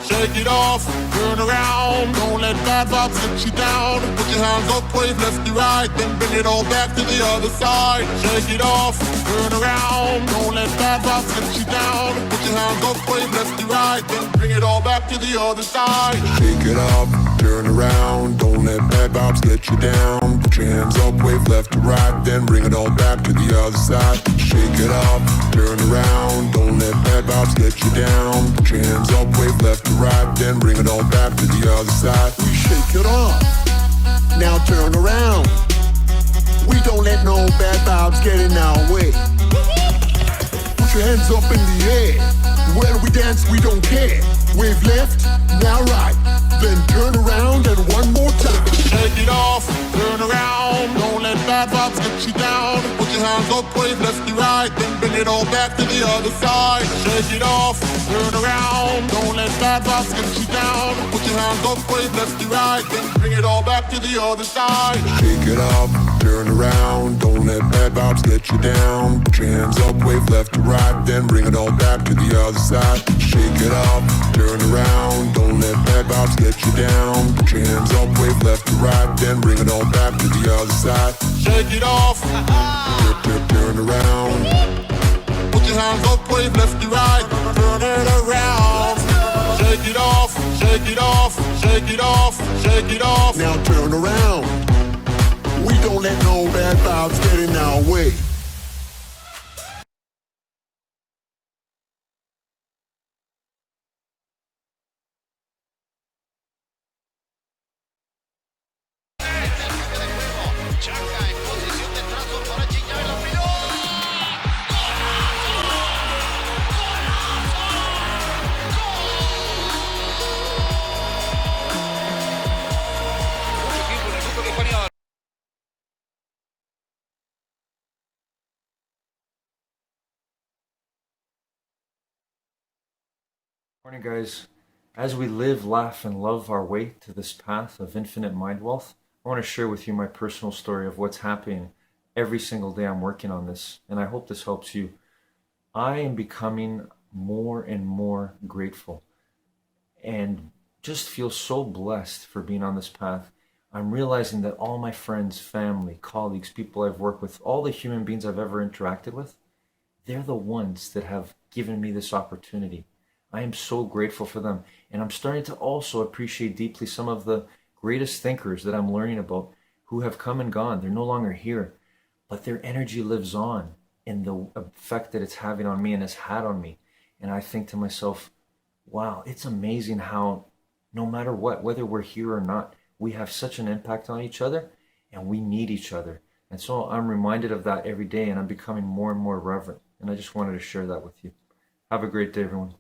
Shake it off, turn around. Don't let bad vibes get you down. Put your hands up, wave left to right, then bring it all back to the other side. Shake it off, turn around. Don't let bad vibes get you down. Put your hands up, wave left to right, then bring it all back to the other side. Shake it up, turn around. Don't let bad vibes get you down. Put your hands up, wave left to right, then bring it all back to the other side. Shake it up, turn around. Don't let bad vibes get you down. Put your hands up, wave left to right, then bring it all back to the other side. We shake it off. Now turn around. We don't let no bad vibes get in our way. Put your hands up in the air. When we dance, we don't care. Wave left, now right. Then turn around and one more time. Shake it off, turn around. Don't let bad vibes get you down. Put your hands up, wave left to right, then bring it all back to the other side. Shake it off, turn around. Don't let bad vibes get you down. Put your hands up, wave left to right, then bring it all back to the other side. Shake it up, turn around. Don't let bad vibes get you down. Put your hands up, wave left to right, then bring it all back to the other side. Shake it up, turn around. Don't let bad vibes get you down. Put your hands up, wave left to right, then bring it all back to the other side. Shake it off, Turn around. put your hands up, wave left to right, turn it around. Shake it off, shake it off, shake it off, shake it off. Now turn around. We don't let no bad vibes get in our way. Chaca en posición de trazo para Gignac la pelota. Mucho tiempo en el fútbol español. Morning, guys. As we live, laugh, and love our way to this path of infinite mind wealth, I want to share with you my personal story of what's happening every single day I'm working on this, and I hope this helps you. I am becoming more and more grateful and just feel so blessed for being on this path. I'm realizing that all my friends, family, colleagues, people I've worked with, all the human beings I've ever interacted with, they're the ones that have given me this opportunity. I am so grateful for them. And I'm starting to also appreciate deeply some of the greatest thinkers that I'm learning about who have come and gone. They're no longer here, but their energy lives on in the effect that it's having on me and has had on me. And I think to myself, wow, it's amazing how no matter what, whether we're here or not, we have such an impact on each other and we need each other. And so I'm reminded of that every day and I'm becoming more and more reverent. And I just wanted to share that with you. Have a great day, everyone.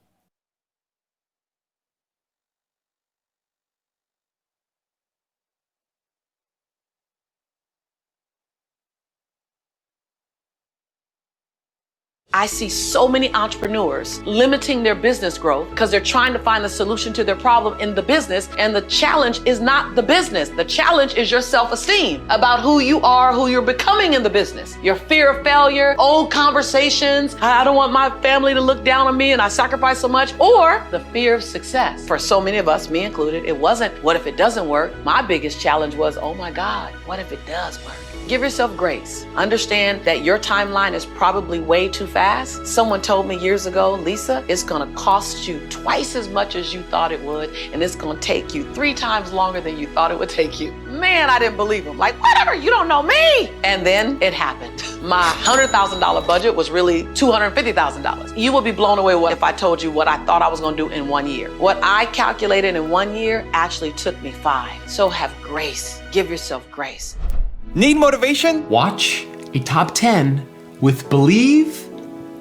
I see so many entrepreneurs limiting their business growth because they're trying to find the solution to their problem in the business. And the challenge is not the business. The challenge is your self-esteem about who you are, who you're becoming in the business. Your fear of failure, old conversations. I don't want my family to look down on me and I sacrifice so much. Or the fear of success. For so many of us, me included, it wasn't, what if it doesn't work? My biggest challenge was, oh my God, what if it does work? Give yourself grace. Understand that your timeline is probably way too fast. Someone told me years ago, Lisa, it's gonna cost you twice as much as you thought it would, and it's gonna take you 3 times longer than you thought it would take you. Man, I didn't believe him. Like, whatever, you don't know me. And then it happened. My $100,000 budget was really $250,000. You would be blown away if I told you what I thought I was gonna do in 1 year. What I calculated in 1 year actually took me 5. So have grace. Give yourself grace. Need motivation? Watch a top 10 with Believe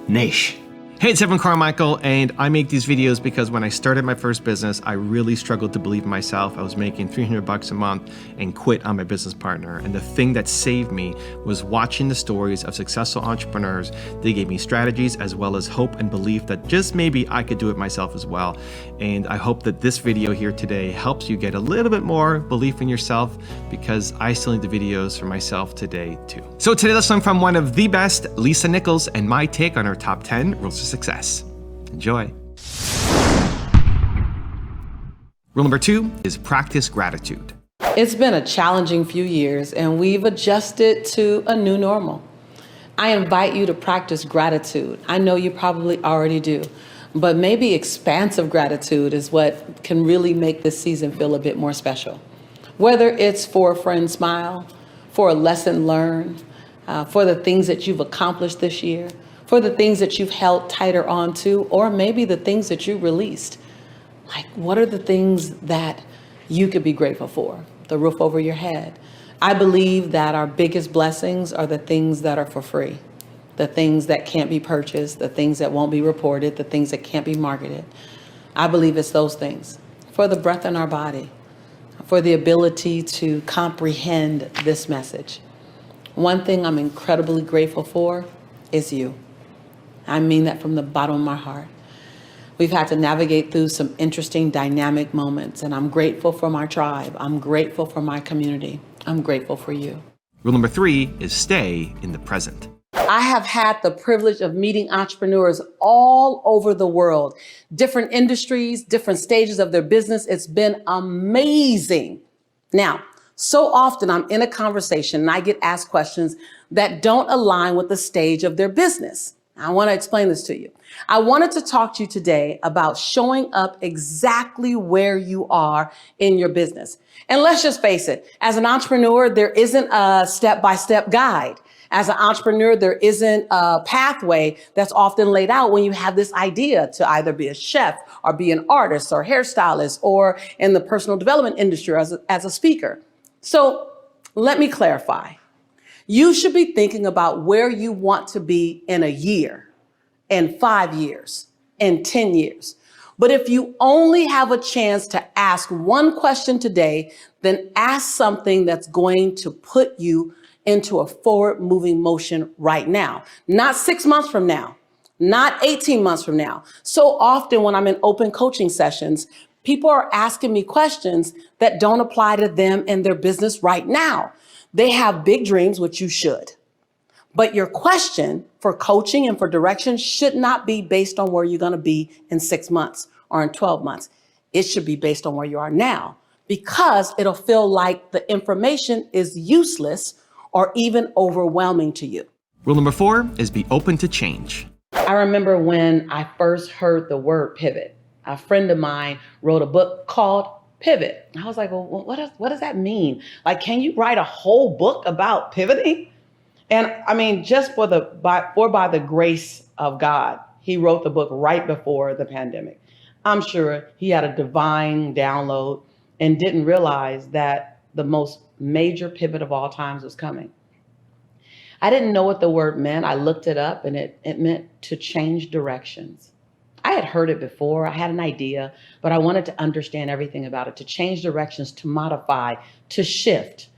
Nation. Hey, it's Evan Carmichael, and I make these videos because when I started my first business, I really struggled to believe in myself. I was making $300 a month and quit on my business partner. And the thing that saved me was watching the stories of successful entrepreneurs. They gave me strategies as well as hope and belief that just maybe I could do it myself as well. And I hope that this video here today helps you get a little bit more belief in yourself, because I still need the videos for myself today too. So today let's learn from one of the best, Lisa Nichols, and my take on her top 10 rules to success. Enjoy. Rule number 2 is practice gratitude. It's been a challenging few years and we've adjusted to a new normal. I invite you to practice gratitude. I know you probably already do, but maybe expansive gratitude is what can really make this season feel a bit more special. Whether it's for a friend's smile, for a lesson learned, for the things that you've accomplished this year, for the things that you've held tighter onto, or maybe the things that you released. Like, what are the things that you could be grateful for? The roof over your head. I believe that our biggest blessings are the things that are for free, the things that can't be purchased, the things that won't be reported, the things that can't be marketed. I believe it's those things. For the breath in our body, for the ability to comprehend this message. One thing I'm incredibly grateful for is you. I mean that from the bottom of my heart. We've had to navigate through some interesting dynamic moments, and I'm grateful for my tribe. I'm grateful for my community. I'm grateful for you. Rule number 3 is stay in the present. I have had the privilege of meeting entrepreneurs all over the world, different industries, different stages of their business. It's been amazing. Now, so often I'm in a conversation and I get asked questions that don't align with the stage of their business. I want to explain this to you. I wanted to talk to you today about showing up exactly where you are in your business. And let's just face it, as an entrepreneur, there isn't a step-by-step guide. As an entrepreneur, there isn't a pathway that's often laid out when you have this idea to either be a chef or be an artist or hairstylist or in the personal development industry as a speaker. So let me clarify. You should be thinking about where you want to be in a year, in 5 years, in 10 years. But if you only have a chance to ask one question today, then ask something that's going to put you into a forward moving motion right now, not 6 months from now, not 18 months from now. So often when I'm in open coaching sessions, People are asking me questions that don't apply to them and their business right now. They have big dreams, which you should. But your question for coaching and for direction should not be based on where you're going to be in 6 months or in 12 months. It should be based on where you are now, because it'll feel like the information is useless or even overwhelming to you. Rule number 4 is be open to change. I remember when I first heard the word pivot. A friend of mine wrote a book called Pivot. I was like, well, what does that mean? Like, can you write a whole book about pivoting? And I mean, just by the grace of God, he wrote the book right before the pandemic. I'm sure he had a divine download and didn't realize that the most major pivot of all times was coming. I didn't know what the word meant. I looked it up, and it meant to change directions. I had heard it before. I had an idea, but I wanted to understand everything about it, to change directions, to modify, to shift,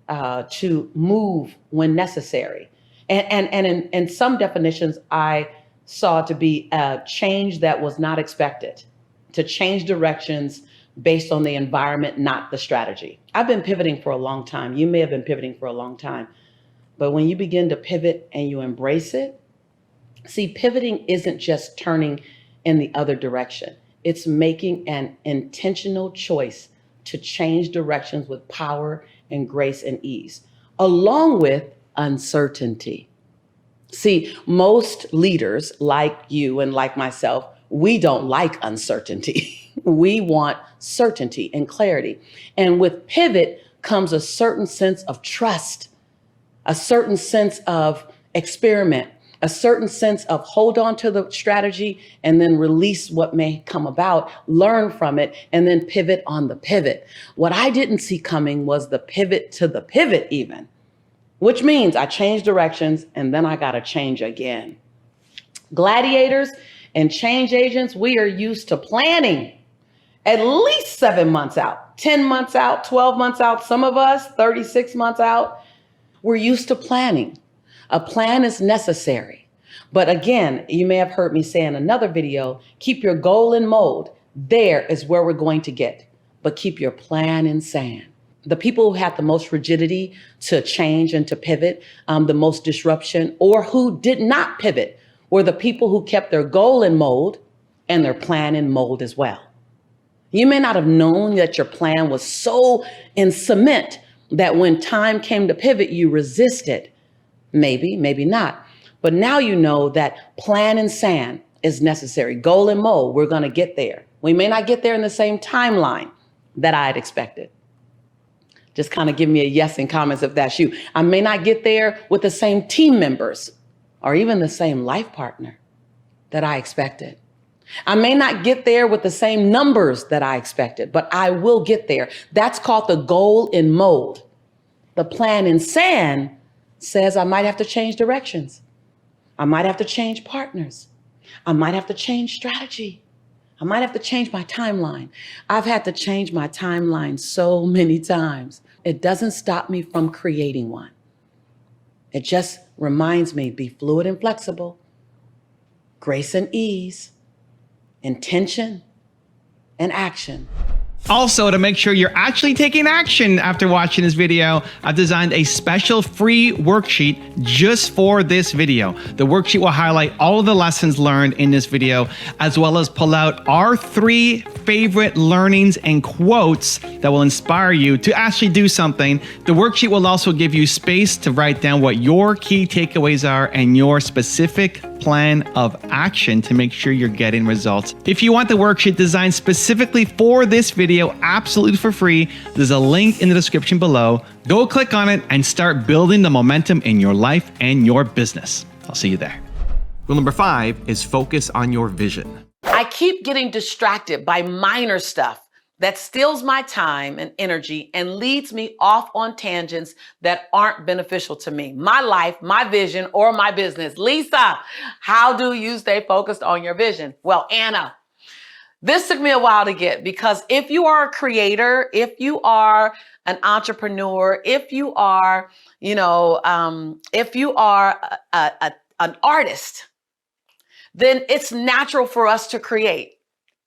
to move when necessary. And in some definitions, I saw to be a change that was not expected, to change directions based on the environment, not the strategy. I've been pivoting for a long time. You may have been pivoting for a long time. But when you begin to pivot and you embrace it, see, pivoting isn't just turning in the other direction. It's making an intentional choice to change directions with power and grace and ease, along with uncertainty. See, most leaders like you and like myself, we don't like uncertainty. We want certainty and clarity. And with pivot comes a certain sense of trust, a certain sense of experiment, a certain sense of hold on to the strategy and then release what may come about, learn from it, and then pivot on the pivot. What I didn't see coming was the pivot to the pivot even, which means I changed directions and then I got to change again. Gladiators and change agents, we are used to planning at least 7 months out, 10 months out, 12 months out, some of us 36 months out. We're used to planning. A plan is necessary. But again, you may have heard me say in another video, keep your goal in mold. There is where we're going to get. But keep your plan in sand. The people who had the most rigidity to change and to pivot, the most disruption, or who did not pivot, were the people who kept their goal in mold and their plan in mold as well. You may not have known that your plan was so in cement that when time came to pivot, you resisted. Maybe, maybe not. But now you know that plan in sand is necessary. Goal and mold, we're going to get there. We may not get there in the same timeline that I had expected. Just kind of give me a yes in comments if that's you. I may not get there with the same team members or even the same life partner that I expected. I may not get there with the same numbers that I expected, but I will get there. That's called the goal in mold. The plan in sand says I might have to change directions. I might have to change partners. I might have to change strategy. I might have to change my timeline. I've had to change my timeline so many times. It doesn't stop me from creating one. It just reminds me, be fluid and flexible, grace and ease, intention and action. Also, to make sure you're actually taking action after watching this video, I've designed a special free worksheet just for this video. The worksheet will highlight all of the lessons learned in this video, as well as pull out our 3 favorite learnings and quotes that will inspire you to actually do something. The worksheet will also give you space to write down what your key takeaways are and your specific plan of action to make sure you're getting results. If you want the worksheet designed specifically for this video, absolutely for free, there's a link in the description below. Go click on it and start building the momentum in your life and your business. I'll see you there. Rule number 5 is focus on your vision. I keep getting distracted by minor stuff that steals my time and energy and leads me off on tangents that aren't beneficial to me, my life, my vision, or my business. Lisa, how do you stay focused on your vision? Well, Anna, this took me a while to get, because if you are a creator, if you are an entrepreneur, if you are, if you are an artist, then it's natural for us to create.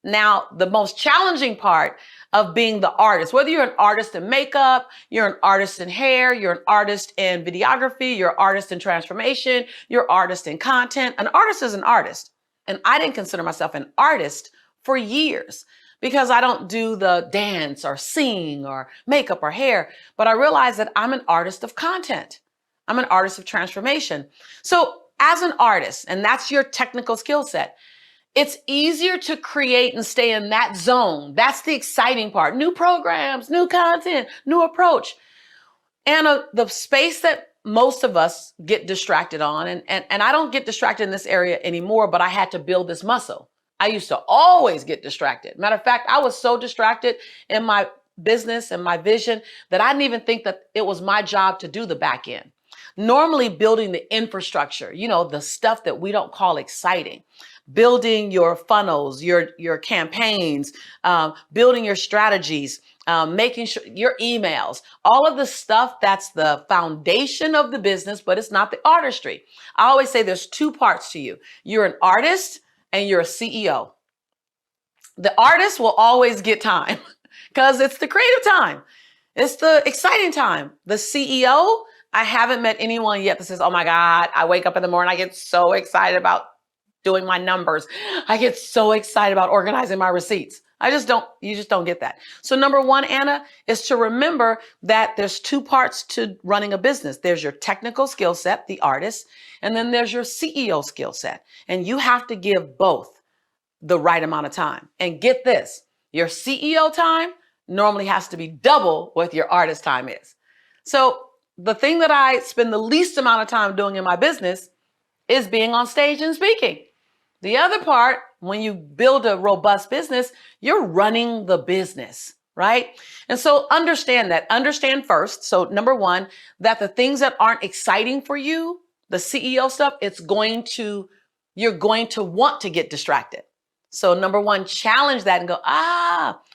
Now, the most challenging part of being the artist, whether you're an artist in makeup, you're an artist in hair, you're an artist in videography, you're an artist in transformation, you're an artist in content. An artist is an artist. And I didn't consider myself an artist for years because I don't do the dance or sing or makeup or hair. But I realized that I'm an artist of content. I'm an artist of transformation. So as an artist, and that's your technical skill set, it's easier to create and stay in that zone. That's the exciting part. New programs, new content, new approach. And the space that most of us get distracted on, and I don't get distracted in this area anymore, but I had to build this muscle. I used to always get distracted. Matter of fact, I was so distracted in my business and my vision that I didn't even think that it was my job to do the back end. Normally building the infrastructure, the stuff that we don't call exciting. Building your funnels, your campaigns, building your strategies, making sure your emails, all of the stuff that's the foundation of the business, but it's not the artistry. I always say there's two parts to you. You're an artist and you're a CEO. The artist will always get time because it's the creative time. It's the exciting time. The CEO, I haven't met anyone yet that says, oh my God, I wake up in the morning, I get so excited about doing my numbers. I get so excited about organizing my receipts. You just don't get that. So number one, Anna, is to remember that there's two parts to running a business. There's your technical skill set, the artist, and then there's your CEO skill set. And you have to give both the right amount of time. And get this, your CEO time normally has to be double what your artist time is. So the thing that I spend the least amount of time doing in my business is being on stage and speaking. The other part, when you build a robust business, you're running the business, right? And so understand that. Understand first. So number one, that the things that aren't exciting for you, the CEO stuff, you're going to want to get distracted. So number one, challenge that and go,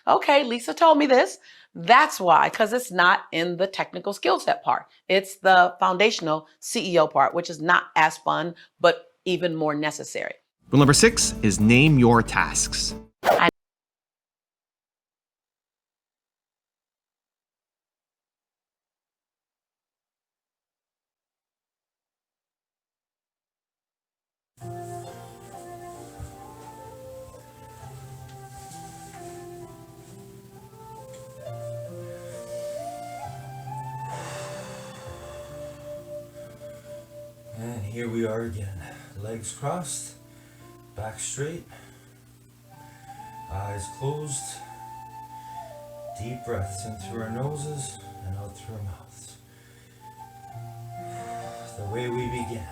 okay, Lisa told me this. That's why, because it's not in the technical skill set part. It's the foundational CEO part, which is not as fun, but even more necessary. Rule number 6 is name your tasks. And here we are again. Legs crossed, back straight, eyes closed, deep breaths in through our noses and out through our mouths. The way we began.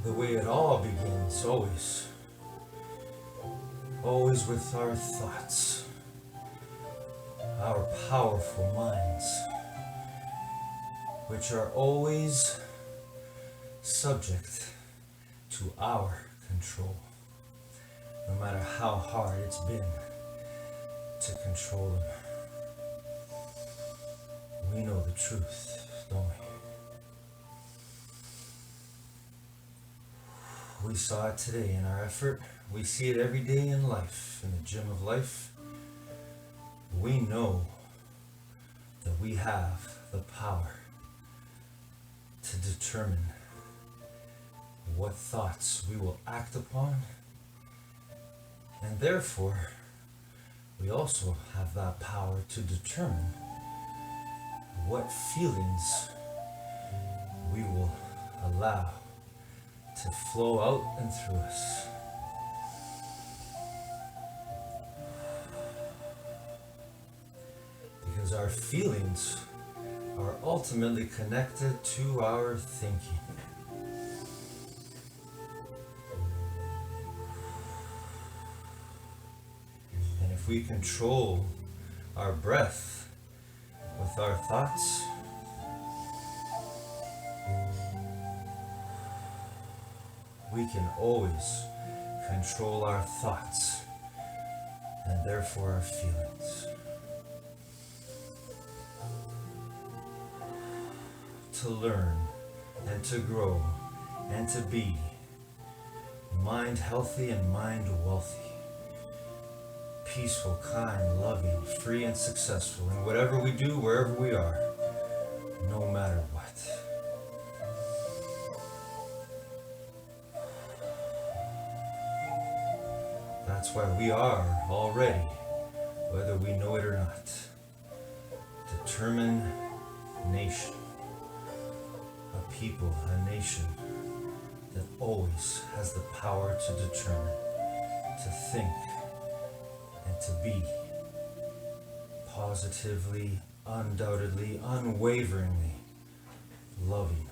The way it all begins, always. Always with our thoughts. Our powerful minds, which are always subject to our control, no matter how hard it's been to control them. We know the truth, don't we? We saw it today in our effort. We see it every day in life, in the gym of life. We know that we have the power to determine what thoughts we will act upon, and therefore we also have that power to determine what feelings we will allow to flow out and through us. Because our feelings are ultimately connected to our thinking. And if we control our breath with our thoughts, we can always control our thoughts and therefore our feelings. To learn and to grow and to be. Mind healthy and mind wealthy. Peaceful, kind, loving, free and successful in whatever we do, wherever we are, no matter what. That's why we are already, whether we know it or not, determined nation. A people, a nation that always has the power to determine, to think, and to be positively, undoubtedly, unwaveringly loving,